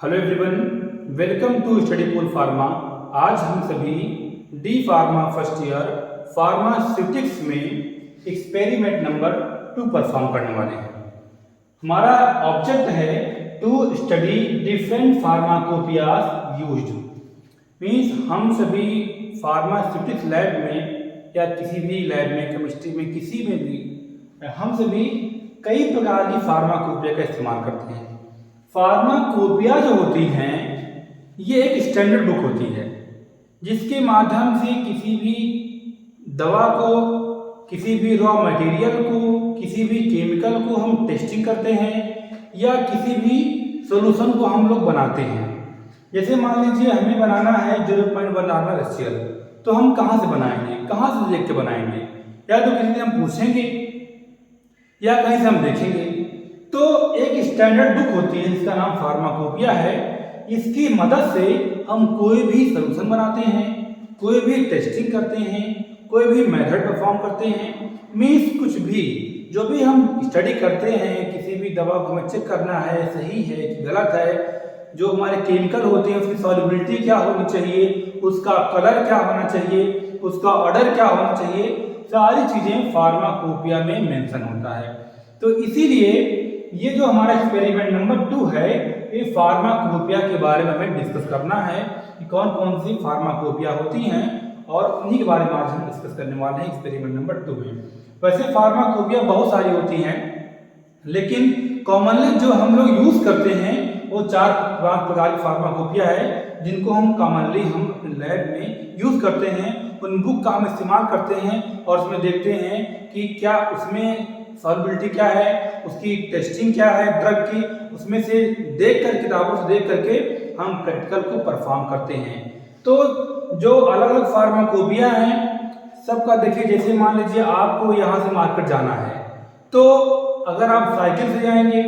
Hello everyone, welcome to study pool pharma. आज हम सभी D pharma first year pharmaceutics में एक्सपेरिमेंट नंबर 2 परफॉर्म करने वाले हैं। हमारा ऑब्जेक्ट है to study different pharmacopoeias used. Means हम सभी फार्मास्यूटिक्स लैब में या किसी भी लैब में, केमिस्ट्री में, किसी में भी हम सभी कई प्रकार की फार्माकोपिया का इस्तेमाल करते हैं। फार्माकोपिया जो होती हैं ये एक स्टैंडर्ड बुक होती है जिसके माध्यम से किसी भी दवा को, किसी भी रॉ मटेरियल को, किसी भी केमिकल को हम टेस्टिंग करते हैं या किसी भी सॉल्यूशन को हम लोग बनाते हैं। जैसे मान लीजिए हमें बनाना है 0.1 नॉर्मल HCl, तो हम कहाँ से बनाएंगे, कहाँ से देख के बनाएंगे? या तो किसी से हम पूछेंगे या कहीं से हम देखेंगे। तो एक स्टैंडर्ड बुक होती है जिसका नाम फार्माकोपिया है। इसकी मदद से हम कोई भी सॉल्यूशन बनाते हैं, कोई भी टेस्टिंग करते हैं, कोई भी मेथड परफॉर्म करते हैं। मीन्स कुछ भी जो भी हम स्टडी करते हैं, किसी भी दवा को हमें चेक करना है सही है कि गलत है, जो हमारे केमिकल होते हैं उसकी सॉल्युबिलिटी क्या होनी चाहिए, उसका कलर क्या होना चाहिए, उसका ऑर्डर क्या होना चाहिए, सारी चीज़ें फार्माकोपिया में मेंशन होता है। तो इसीलिए ये जो हमारा एक्सपेरिमेंट नंबर 2 है, ये फार्माकोपिया के बारे में हमें डिस्कस करना है कि कौन कौन सी फार्माकोपिया होती हैं, और उन्हीं के बारे में आज हम डिस्कस करने वाले हैं एक्सपेरिमेंट नंबर 2 में। वैसे फार्माकोपिया बहुत सारी होती हैं, लेकिन कॉमनली जो हम लोग यूज करते हैं वो 4-5 प्रकार की फार्माकोपिया है जिनको हम कॉमनली हम अपने लैब में यूज करते हैं। उन बुक का हम इस्तेमाल करते हैं और उसमें देखते हैं कि क्या उसमें सॉल्युबिलिटी क्या है, उसकी टेस्टिंग क्या है ड्रग की, उसमें से देख कर, किताबों से देख करके हम प्रैक्टिकल को परफॉर्म करते हैं। तो जो अलग अलग फार्माकोपिया हैं सबका देखिए, जैसे मान लीजिए आपको यहाँ से मार्केट जाना है, तो अगर आप साइकिल से जाएंगे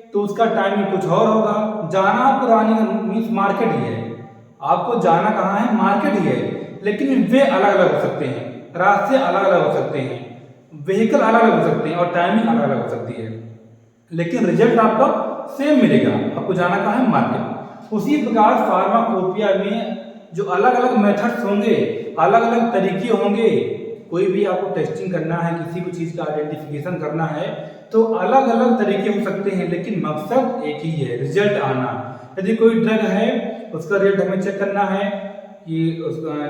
तो उसका टाइमिंग कुछ और होगा। जाना आपको रानी मीन्स मार्केट ही है, आपको जाना कहाँ है, मार्केट ही है, लेकिन वे अलग अलग हो सकते हैं, रास्ते अलग अलग हो सकते हैं, व्हीकल अलग अलग हो सकते हैं और टाइमिंग अलग अलग हो सकती है, लेकिन रिजल्ट आपका सेम मिलेगा। आपको जाना कहाँ है, मार्केट। उसी प्रकार फार्माकोपिया में जो अलग अलग मेथड्स होंगे, अलग अलग तरीके होंगे, कोई भी आपको टेस्टिंग करना है, किसी भी चीज़ का आइडेंटिफिकेशन करना है, तो अलग अलग तरीके हो सकते हैं, लेकिन मकसद एक ही है, रिजल्ट आना। यदि कोई ड्रग है उसका रिजल्ट हमें चेक करना है कि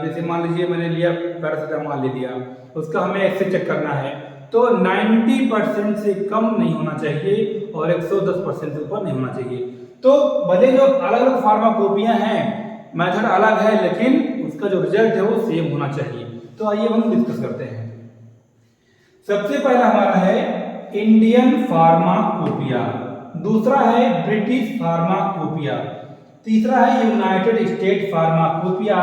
जैसे मान लीजिए मैंने लिया पैरासीटामोल ले लिया, उसका हमें ऐसे चेक करना है, तो 90% से कम नहीं होना चाहिए और 110% से ऊपर नहीं होना चाहिए। तो भले जो अलग अलग फार्माकोपिया हैं, मेथड अलग है, लेकिन उसका जो रिजल्ट है वो सेम होना चाहिए। तो आइए हम डिस्कस करते हैं। सबसे पहला हमारा है इंडियन फार्माकोपिया, दूसरा है ब्रिटिश फार्माकोपिया, तीसरा है यूनाइटेड स्टेट फार्माकोपिया,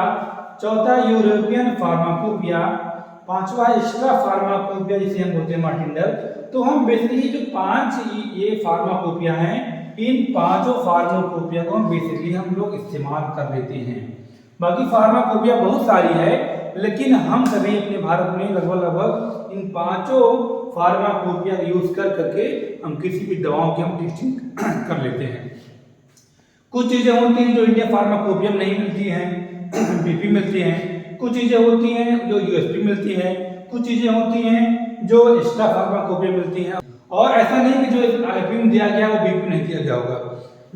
चौथा यूरोपियन फार्माकोपिया, पांचवा एक्स्ट्रा फार्माकोपिया जिसे हम बोलते हैं मार्टिंडर। तो हम बेसिकली जो 5 ये फार्माकोपिया हैं, इन पांचों फार्माकोपिया को हम बेसिकली हम लोग इस्तेमाल कर लेते हैं। बाकी फार्माकोपिया बहुत सारी है, लेकिन हम सभी अपने भारत में लगभग इन पांचों फार्माकोपिया यूज कर करके हम किसी भी दवाओं की हम टेस्टिंग कर लेते हैं। कुछ चीजें होती हैं जो इंडिया फार्माकोपिया में नहीं मिलती हैं, BP मिलती हैं। कुछ चीजें होती हैं जो USP मिलती है, कुछ चीजें होती हैं जो एक्स्ट्रा फार्माकोपिया मिलती हैं। और ऐसा नहीं कि जो IP में दिया गया वो BP में नहीं दिया गया होगा,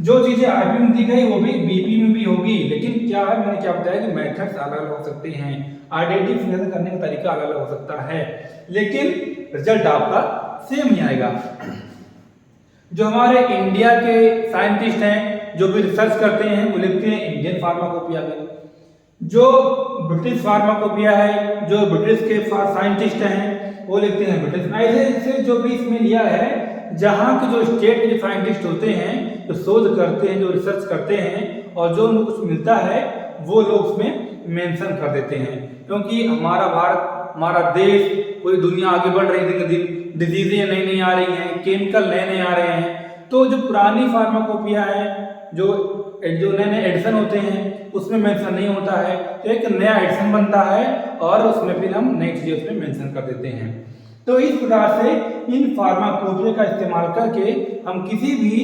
जो चीजें IP में दी गई वो भी BP में भी होगी, लेकिन क्या है, मैंने क्या बताया कि मेथड्स अलग अलग हो सकते हैं, आइडेंटिफिकेशन करने का तरीका अलग अलग हो सकता है, लेकिन रिजल्ट आपका सेम ही आएगा। जो हमारे इंडिया के साइंटिस्ट हैं जो भी रिसर्च करते हैं वो लिखते हैं इंडियन फार्माकोपिया में, जो ब्रिटिश फार्माकोपिया है, जो ब्रिटिश के साइंटिस्ट हैं वो लिखते हैं ब्रिटिश। ऐसे जो भी इसमें लिया है, जहाँ के जो स्टेट के जो साइंटिस्ट होते हैं, जो शोध करते हैं, जो रिसर्च करते हैं, और जो उनको कुछ मिलता है वो लोग उसमें मेंशन कर देते हैं। क्योंकि हमारा भारत, हमारा देश, पूरी दुनिया आगे बढ़ रही है, दिन दिन डिजीजें नई नई आ रही हैं, केमिकल नए नए आ रहे हैं, तो जो पुरानी फार्माकोपिया है, जो नए नए एडिशन होते हैं उसमें मेंशन नहीं होता है, तो एक नया एडिशन बनता है और उसमें फिर हम नई चीजें उसमें मेंशन कर देते हैं। तो इस प्रकार से इन फार्माकोपिया का इस्तेमाल करके हम किसी भी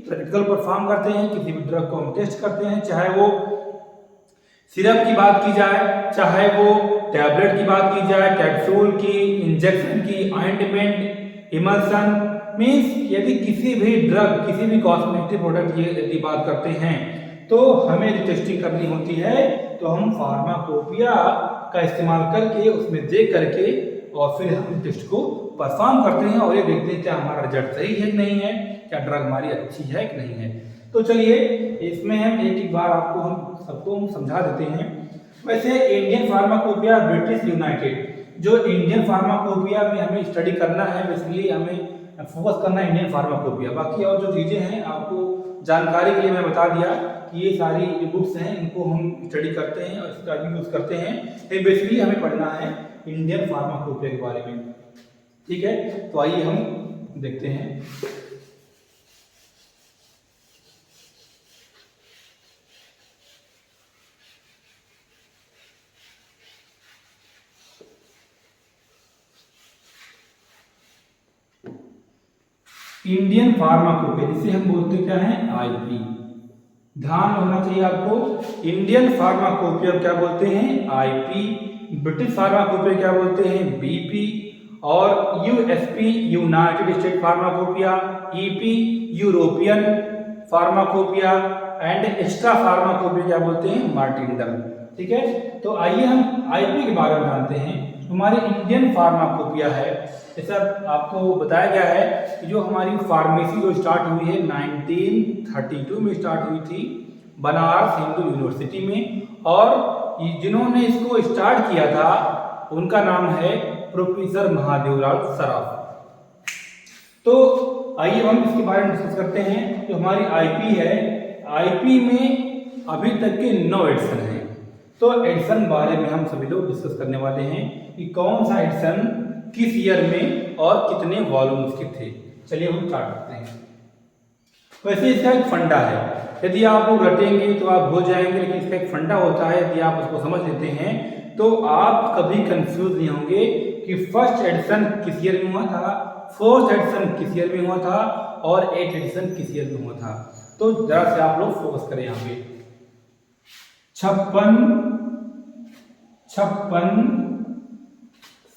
प्रैक्टिकल परफॉर्म करते हैं, किसी भी ड्रग को हम टेस्ट करते हैं, चाहे वो सिरप की बात की जाए, चाहे वो टैबलेट की बात की जाए, कैप्सूल की, इंजेक्शन की, ऑइंटमेंट, इमल्सन, मीन्स यदि किसी भी ड्रग, किसी भी कॉस्मेटिक प्रोडक्ट की यदि बात करते हैं तो हमें जो टेस्टिंग करनी होती है तो हम फार्माकोपिया का इस्तेमाल करके, उसमें देख करके और फिर हम टेस्ट को परफॉर्म करते हैं और ये देखते हैं क्या हमारा रिजल्ट सही है कि नहीं है, क्या ड्रग हमारी अच्छी है कि नहीं है। तो चलिए इसमें हम एक बार आपको हम सबको हम समझा देते हैं। वैसे इंडियन फार्माकोपिया ब्रिटिश यूनाइटेड, जो इंडियन फार्माकोपिया में हमें स्टडी करना है, इसलिए हमें फोकस करना है इंडियन फार्माकोपिया। बाकी और जो चीज़ें हैं आपको जानकारी के लिए मैं बता दिया कि ये सारी जो बुक्स हैं इनको हम स्टडी करते हैं और इसका भी यूज़ करते हैं। तो बेसिकली हमें पढ़ना है इंडियन फार्माकोपिया के बारे में, ठीक है। तो आइए हम देखते हैं। इंडियन फार्माकोपिया जिसे हम बोलते क्या है, आईपी। ध्यान होना चाहिए आपको, इंडियन फार्माकोपिया क्या बोलते हैं, आईपी। ब्रिटिश फार्माकोपिया क्या बोलते हैं, बीपी। और USP United state pharmacopoeia, EP European pharmacopoeia and extra pharmacopoeia क्या बोलते हैं, मार्टिनडम, ठीक है। तो आइए हम आईपी के बारे में जानते हैं। हमारे इंडियन फार्माकोपिया है, जैसा आपको बताया गया है कि जो हमारी फार्मेसी जो स्टार्ट हुई है 1932 में स्टार्ट हुई थी बनारस हिंदू यूनिवर्सिटी में, और जिन्होंने इसको स्टार्ट किया था उनका नाम है प्रोफेसर महादेवलाल सराफ। तो आइए हम इसके बारे में डिस्कस करते हैं। जो हमारी आईपी है, आईपी में अभी तक के 9 एडिशन हैं। तो एडिशन बारे में हम सभी लोग डिस्कस करने वाले हैं कि कौन सा एडिशन किस ईयर में और कितने वॉल्यूम्स के थे। चलिए हम स्टार्ट करते हैं। वैसे इसका एक फंडा है, यदि आप लोग रटेंगे तो आप भूल जाएंगे, लेकिन इसका एक फंडा होता है, यदि आप उसको समझ लेते हैं तो आप कभी कंफ्यूज नहीं होंगे कि फर्स्ट एडिशन किस ईयर में हुआ था, फोर्थ एडिशन किस ईयर में हुआ था और 8th एडिशन किस ईयर में हुआ था। तो जरा से आप लोग फोकस करें यहाँ पे। 56,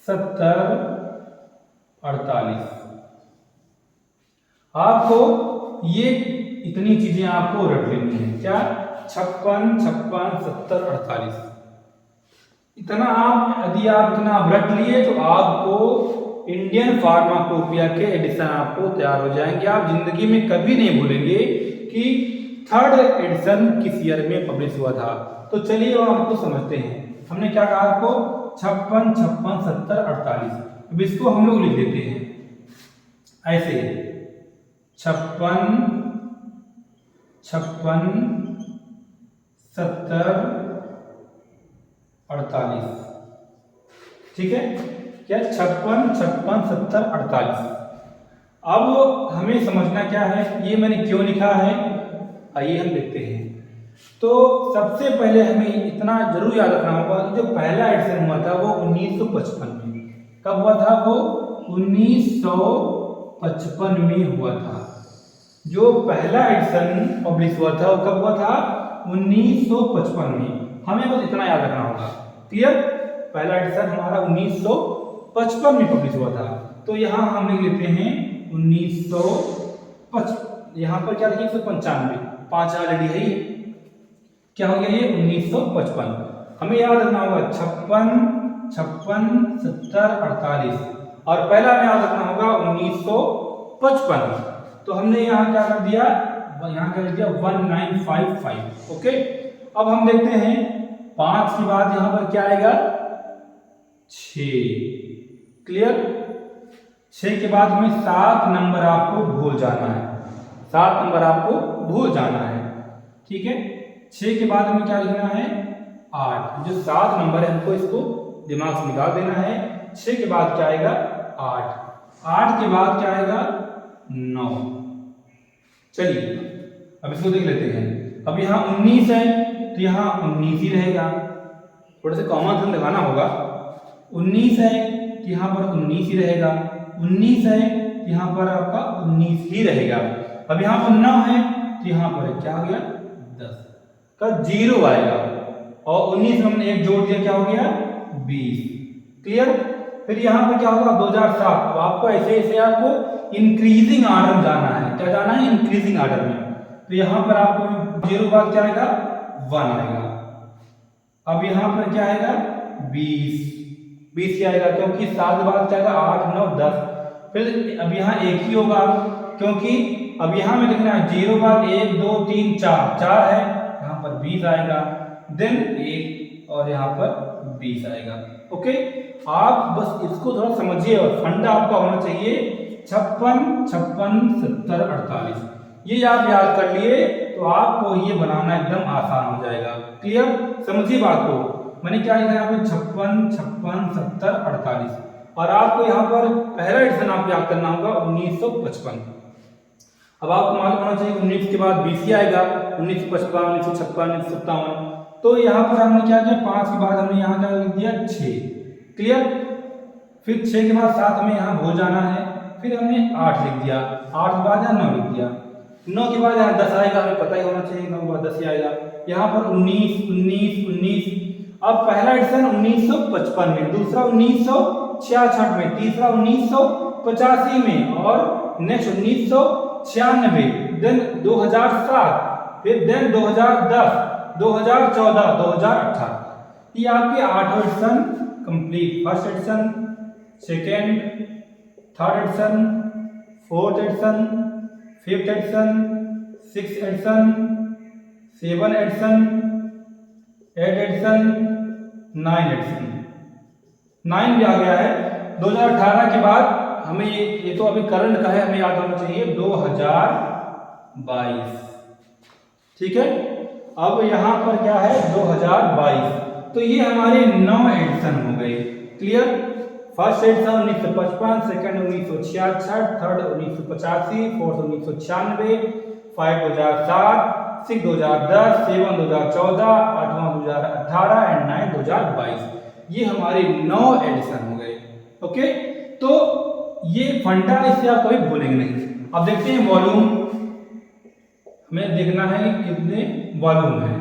70, 48। आपको ये इतनी चीजें आपको रट लेनी है। क्या? 56, 70, 48। इतना आप यदि आप इतना रट लिए तो आपको इंडियन फार्माकोपिया के एडिशन आपको तैयार हो जाएंगे। आप जिंदगी में कभी नहीं भूलेंगे कि थर्ड एडिशन किस ईयर में पब्लिश हुआ था। तो चलिए हम आपको समझते हैं। हमने क्या कहा आपको, 56, 70, 48। अब इसको हम लोग लिख देते हैं ऐसे, 56, 70, 48। ठीक है क्या? 56, 70, 48। अब हमें समझना क्या है, ये मैंने क्यों लिखा है, आइए हम देखते हैं। तो सबसे पहले हमें इतना जरूर याद रखना होगा कि जो पहला एडिशन हुआ था वो 1955 में। कब हुआ था वो? 1955 में हुआ था। जो पहला एडिशन पब्लिश हुआ था वो कब हुआ था? 1955 में। हमें बस इतना याद रखना होगा। क्लियर? पहला एडिशन हमारा 1955 में पब्लिश हुआ था। तो यहाँ हम लिख लेते हैं 1955। यहाँ पर क्या लिखिए? 195, 5 ऑलरेडी है ये। क्या हो गया ये? 1955। हमें याद रखना होगा 56, 70, 48 और पहला हमें याद रखना होगा 1955। तो हमने यहाँ क्या कर दिया? यहाँ क्या लिख दिया? 1955। ओके, अब हम देखते हैं 5 के बाद यहाँ पर क्या आएगा? 6। क्लियर? 6 के बाद हमें 7 नंबर आपको भूल जाना है। 7 नंबर आपको भूल जाना है। ठीक है? 6 के बाद हमें क्या लिखना है? 8। जो 7 नंबर है हमको इसको दिमाग से निकाल देना है। 6 के बाद क्या आएगा? 8। 8 के बाद क्या आएगा? 9। चलिए अब इसको देख लेते हैं। अब यहाँ 19 है तो यहाँ 19 ही रहेगा। थोड़ा सा कॉमन सेंस लगाना होगा। 19 है कि यहाँ पर 19 ही रहेगा। 19 है कि यहाँ पर आपका 19 ही रहेगा। अब यहाँ पर 9 है तो यहाँ पर क्या हो गया 10 का 0 आएगा और 19 में हमने एक जोड़ दिया क्या हो गया 20। क्लियर। फिर यहाँ पर क्या होगा 2007। अब आपको ऐसे ऐसे आपको इंक्रीजिंग ऑर्डर में जाना है। क्या जाना है इंक्रीजिंग ऑर्डर में। तो यहाँ पर आपको 0 बाद क्या आएगा 1 आएगा। अब यहाँ पर क्या आएगा 20 क्या आएगा क्योंकि 7 बाद क्या आएगा 8 9 10। फिर अब यहाँ एक ही होगा क्योंकि अब यहाँ में देखना है 0 बाद 1 2 3 4 है, यहाँ पर 20 आएगा। देन 1 और यहाँ पर 20 आएगा। ओके। आप बस इसको थोड़ा समझिए और फंडा आपका होना चाहिए 56 56 70 48। ये आप याद कर लिए तो आपको ये बनाना एकदम आसान हो जाएगा। क्लियर। समझिए बात को। मैंने क्या लिखा यहाँ पे 56 56 70 48 और आपको यहाँ पर पहला एडिशन आप याद करना होगा 1955। अब आपको मालूम होना चाहिए 19 के बाद 20 ही आएगा 1955 1956 1957। तो यहाँ पर हमने क्या किया 5 के बाद हमने यहाँ क्या लिख दिया 6। क्लियर। फिर 6 के बाद 7 हमें यहाँ भूल जाना है। फिर हमने 8 लिख दिया 8 के बाद यहाँ 9 लिख दिया 9 के बाद यहाँ 10 आएगा। हमें पता ही होना चाहिए 9 के बाद 10 ही आएगा। यहाँ पर 19 19 19। अब पहला एडिशन 1955 में, दूसरा 1966 में, तीसरा 1985 में और नेक्स्ट 1996, देन 2007, फिर देन 2010 2014 2018। ये आपके 8 edition complete. First edition, second, third edition, fourth edition, fifth edition, six edition, 7 edition, 8 edition, 9 edition. 9 भी आ गया है। 2018 के बाद हमें ये तो अभी करंट का है, हमें याद होना चाहिए 2022। ठीक है। अब यहाँ पर क्या है 2022। तो ये हमारे 9 एडिशन हो गए। Clear. First edition 1955, second 1966, third 1985, fourth 1996, 5 2007, 6 2010, 7 2014, 8वां 2018 and 9 2022। ये हमारे 9 एडिशन हो गए। ओके। तो ये फंडा इससे आप कभी भूलेंगे नहीं। अब देखते हैं वॉल्यूम। हमें देखना है कि कितने वॉल्यूम है।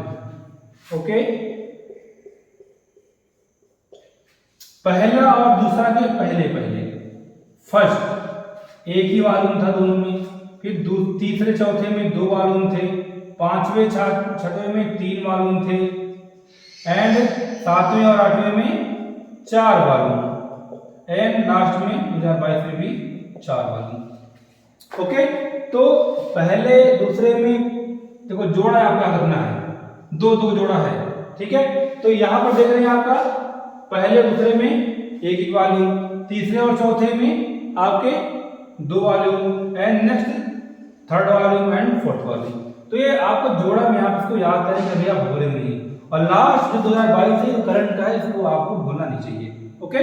ओके। पहला और दूसरा के पहले फर्स्ट एक ही वॉल्यूम था दोनों में। फिर तीसरे चौथे में 2 वॉल्यूम थे। पांचवें छठवें में 3 वॉल्यूम थे एंड 7वें और 8वें में 4 वॉल्यूम एंड लास्ट में 2022 में भी 4 वॉल्यूम। ओके। तो पहले दूसरे में देखो जोड़ा आपका रखना है 2 जोड़ा है। ठीक है। तो यहां पर देख रहे हैं आपका पहले दूसरे में एक वॉल्यूम, तीसरे और चौथे में आपके 2 volume and next third volume and fourth volume. तो ये आपको जोड़ा में आप इसको याद करें कभी आप भूलें नहीं। और लास्ट जो 2022 है करंट का है, इसको आपको भूलना नहीं चाहिए। ओके।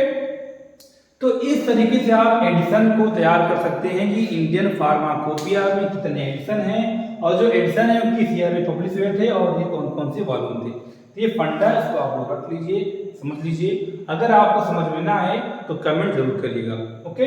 तो इस तरीके से आप एडिशन को तैयार कर सकते हैं कि इंडियन फार्माकोपिया में कितने एडिशन हैं और जो एडिशन है किस ईयर में पब्लिश हुए थे और ये कौन कौन से वॉल्यूम थे। तो ये फंडा इसको आप लोग रख लीजिए, समझ लीजिए। अगर आपको समझ में ना आए तो कमेंट जरूर करिएगा। ओके।